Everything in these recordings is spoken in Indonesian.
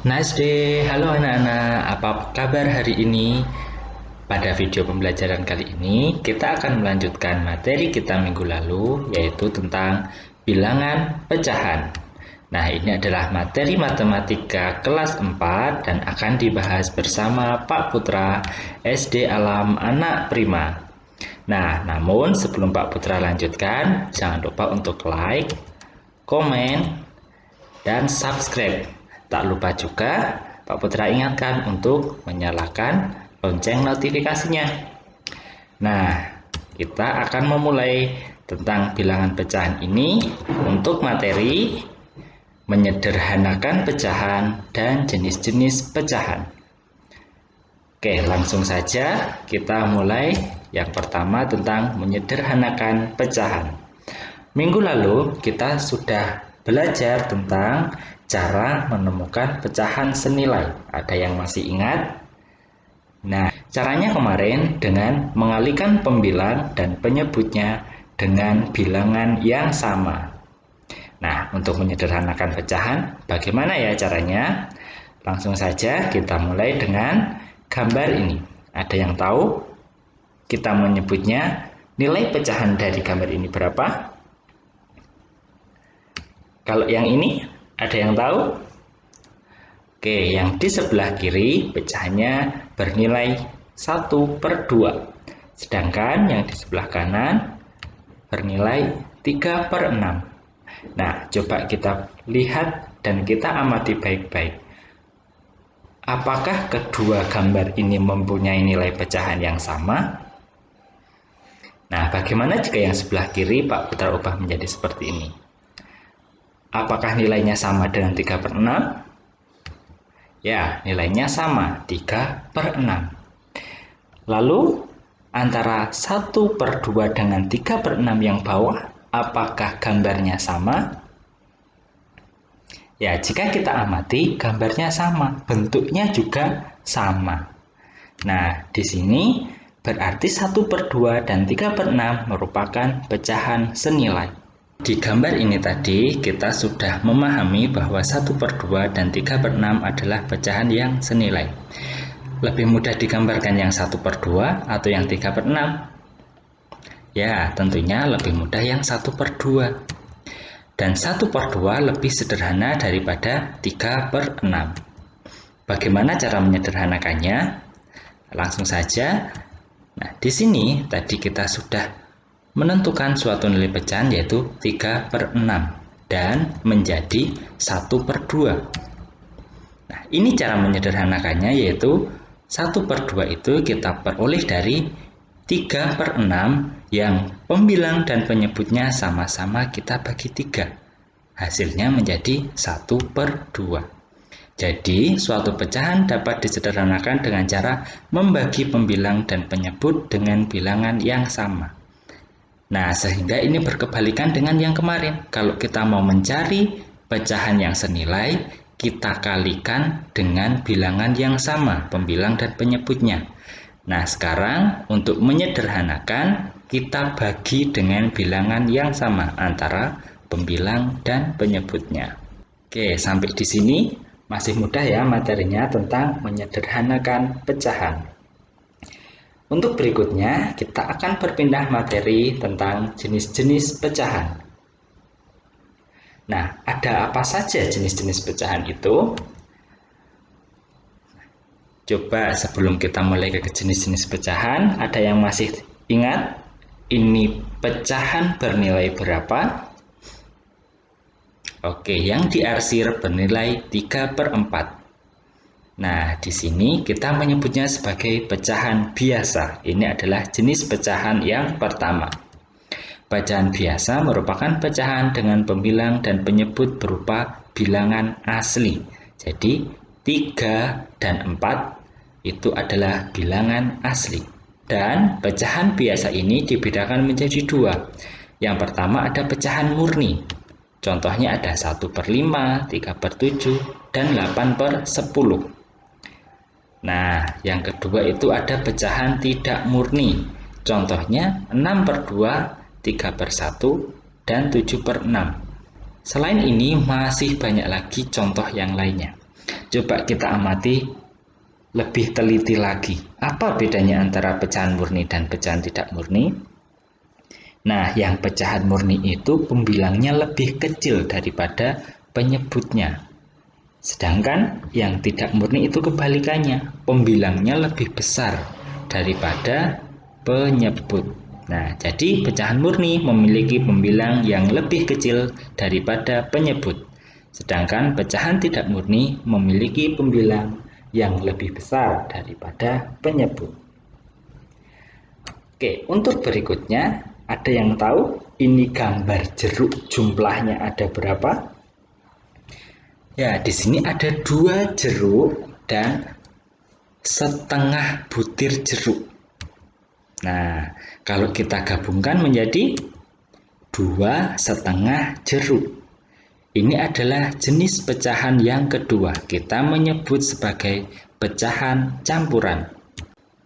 Nice day, halo anak-anak, apa kabar hari ini? Pada video pembelajaran kali ini, kita akan melanjutkan materi kita minggu lalu, yaitu tentang bilangan pecahan. Nah, ini adalah materi matematika kelas 4 dan akan dibahas bersama Pak Putra, SD Alam Anak Prima. Nah, namun sebelum Pak Putra lanjutkan, jangan lupa untuk like, komen, dan subscribe. Tak lupa juga Pak Putra ingatkan untuk menyalakan lonceng notifikasinya. Nah, kita akan memulai tentang bilangan pecahan ini untuk materi menyederhanakan pecahan dan jenis-jenis pecahan. Oke, langsung saja kita mulai. Yang pertama tentang menyederhanakan pecahan. Minggu lalu kita sudah belajar tentang cara menemukan pecahan senilai. Ada yang masih ingat? Nah, caranya kemarin dengan mengalihkan pembilang dan penyebutnya dengan bilangan yang sama. Nah, untuk menyederhanakan pecahan, bagaimana ya caranya? Langsung saja kita mulai dengan gambar ini. Ada yang tahu? Kita menyebutnya nilai pecahan dari gambar ini berapa? Kalau yang ini, ada yang tahu? Oke, yang di sebelah kiri pecahannya bernilai 1/2. Sedangkan yang di sebelah kanan bernilai 3/6. Nah, coba kita lihat dan kita amati baik-baik. Apakah kedua gambar ini mempunyai nilai pecahan yang sama? Nah, bagaimana jika yang sebelah kiri Pak Putra ubah menjadi seperti ini? Apakah nilainya sama dengan 3/6? Ya, nilainya sama, 3/6. Lalu, antara 1/2 dengan 3/6 yang bawah, apakah gambarnya sama? Ya, jika kita amati, gambarnya sama, bentuknya juga sama. Nah, di sini berarti 1/2 dan 3/6 merupakan pecahan senilai. Di gambar ini tadi kita sudah memahami bahwa 1/2 dan 3/6 adalah pecahan yang senilai. Lebih mudah digambarkan yang 1/2 atau yang 3/6? Ya, tentunya lebih mudah yang 1/2. Dan 1/2 lebih sederhana daripada 3/6. Bagaimana cara menyederhanakannya? Langsung saja. Nah, di sini tadi kita sudah menentukan suatu nilai pecahan yaitu 3/6 dan menjadi 1/2. Nah, ini cara menyederhanakannya yaitu 1/2 itu kita peroleh dari 3/6 yang pembilang dan penyebutnya sama-sama kita bagi 3. Hasilnya menjadi 1/2. Jadi, suatu pecahan dapat disederhanakan dengan cara membagi pembilang dan penyebut dengan bilangan yang sama. Nah, sehingga ini berkebalikan dengan yang kemarin. Kalau kita mau mencari pecahan yang senilai, kita kalikan dengan bilangan yang sama, pembilang dan penyebutnya. Nah, sekarang untuk menyederhanakan, kita bagi dengan bilangan yang sama antara pembilang dan penyebutnya. Oke, sampai di sini masih mudah ya materinya tentang menyederhanakan pecahan. Untuk berikutnya, kita akan berpindah materi tentang jenis-jenis pecahan. Nah, ada apa saja jenis-jenis pecahan itu? Coba sebelum kita mulai ke jenis-jenis pecahan, ada yang masih ingat ini pecahan bernilai berapa? Oke, yang diarsir bernilai 3/4. Nah, di sini kita menyebutnya sebagai pecahan biasa. Ini adalah jenis pecahan yang pertama. Pecahan biasa merupakan pecahan dengan pembilang dan penyebut berupa bilangan asli. Jadi, 3 dan 4 itu adalah bilangan asli. Dan pecahan biasa ini dibedakan menjadi 2. Yang pertama ada pecahan murni. Contohnya ada 1/5, 3/7, dan 8/10. Nah, yang kedua itu ada pecahan tidak murni. Contohnya 6/2, 3/1, dan 7/6. Selain ini masih banyak lagi contoh yang lainnya. coba kita amati lebih teliti lagi. Apa bedanya antara pecahan murni dan pecahan tidak murni? Nah, yang pecahan murni itu pembilangnya lebih kecil daripada penyebutnya. Sedangkan yang tidak murni itu kebalikannya, pembilangnya lebih besar daripada penyebut. Nah, jadi pecahan murni memiliki pembilang yang lebih kecil daripada penyebut. Sedangkan pecahan tidak murni memiliki pembilang yang lebih besar daripada penyebut. Oke, untuk berikutnya, ada yang tahu ini gambar jeruk jumlahnya ada berapa? Ya, di sini ada 2 jeruk dan setengah butir jeruk. Nah, kalau kita gabungkan menjadi 2,5 jeruk. Ini adalah jenis pecahan yang kedua. Kita menyebut sebagai pecahan campuran.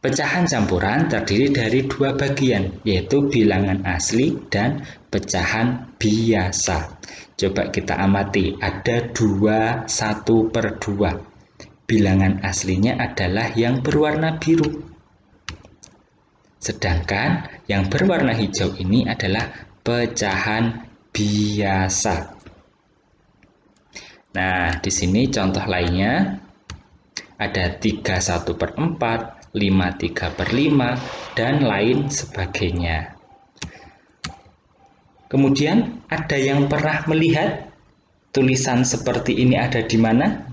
Pecahan campuran terdiri dari 2 bagian, yaitu bilangan asli dan pecahan biasa. Coba kita amati, ada 2, 1/2. Bilangan aslinya adalah yang berwarna biru. Sedangkan yang berwarna hijau ini adalah pecahan biasa. Nah, di sini contoh lainnya ada 31/4, 53/5, dan lain sebagainya. Kemudian ada yang pernah melihat tulisan seperti ini ada di mana?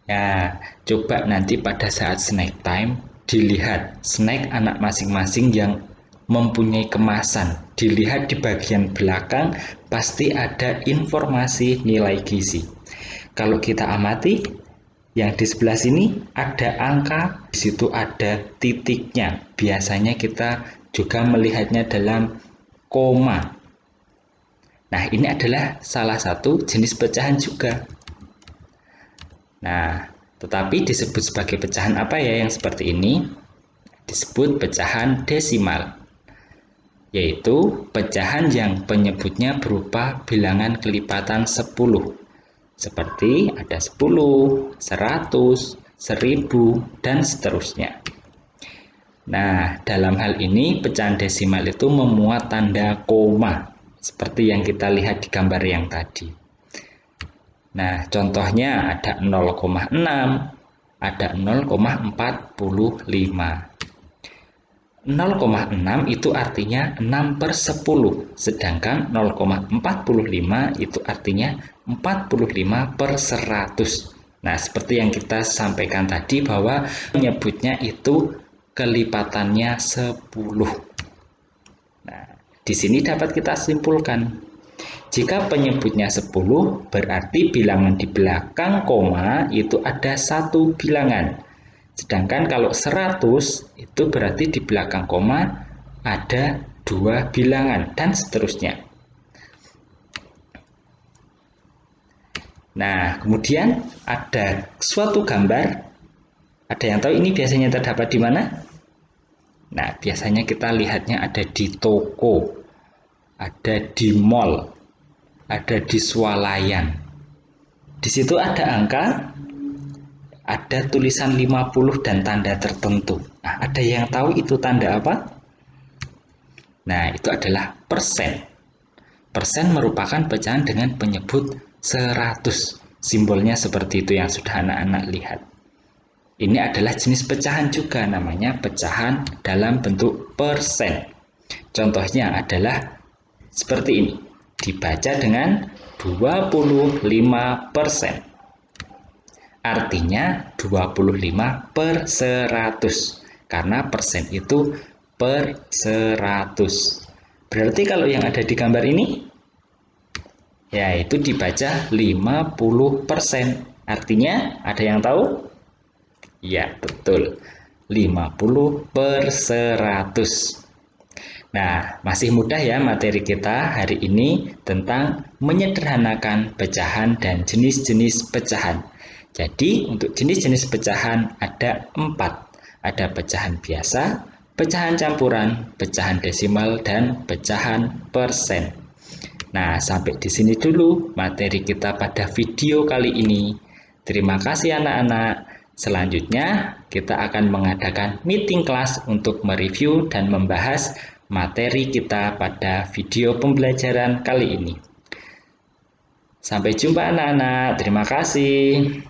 Ya, coba nanti pada saat snack time dilihat snack anak masing-masing yang mempunyai kemasan. Dilihat di bagian belakang pasti ada informasi nilai gizi. Kalau kita amati yang di sebelah sini ada angka, di situ ada titiknya. Biasanya kita juga melihatnya dalam koma. Nah, ini adalah salah satu jenis pecahan juga. Nah, tetapi disebut sebagai pecahan apa ya yang seperti ini? Disebut pecahan desimal, yaitu pecahan yang penyebutnya berupa bilangan kelipatan 10. Seperti ada 10, 100, 1000, dan seterusnya. Nah, dalam hal ini pecahan desimal itu memuat tanda koma, seperti yang kita lihat di gambar yang tadi. Nah, contohnya ada 0,6, ada 0,45. 0,6 itu artinya 6/10, sedangkan 0,45 itu artinya 45/100. Nah, seperti yang kita sampaikan tadi bahwa menyebutnya itu kelipatannya 10. Nah, di sini dapat kita simpulkan, jika penyebutnya 10, berarti bilangan di belakang koma itu ada 1 bilangan. Sedangkan kalau 100 itu berarti di belakang koma ada 2 bilangan dan seterusnya. Nah, kemudian ada suatu gambar. Ada yang tahu ini biasanya terdapat di mana? Nah, biasanya kita lihatnya ada di toko, ada di mall, ada di swalayan. Di situ ada angka, ada tulisan 50 dan tanda tertentu. Nah, ada yang tahu itu tanda apa? Nah, itu adalah persen. Persen merupakan pecahan dengan penyebut 100. Simbolnya seperti itu yang sudah anak-anak lihat. Ini adalah jenis pecahan juga, namanya pecahan dalam bentuk persen. Contohnya adalah seperti ini. Dibaca dengan 25%. Artinya 25/100, karena persen itu per 100. Berarti kalau yang ada di gambar ini, yaitu dibaca 50%. Artinya ada yang tahu? Ya, betul. 50/100. Nah, masih mudah ya materi kita hari ini tentang menyederhanakan pecahan dan jenis-jenis pecahan. Jadi, untuk jenis-jenis pecahan ada 4. Ada pecahan biasa, pecahan campuran, pecahan desimal, dan pecahan persen. Nah, sampai di sini dulu materi kita pada video kali ini. Terima kasih anak-anak. Selanjutnya, kita akan mengadakan meeting kelas untuk mereview dan membahas materi kita pada video pembelajaran kali ini. Sampai jumpa anak-anak. Terima kasih.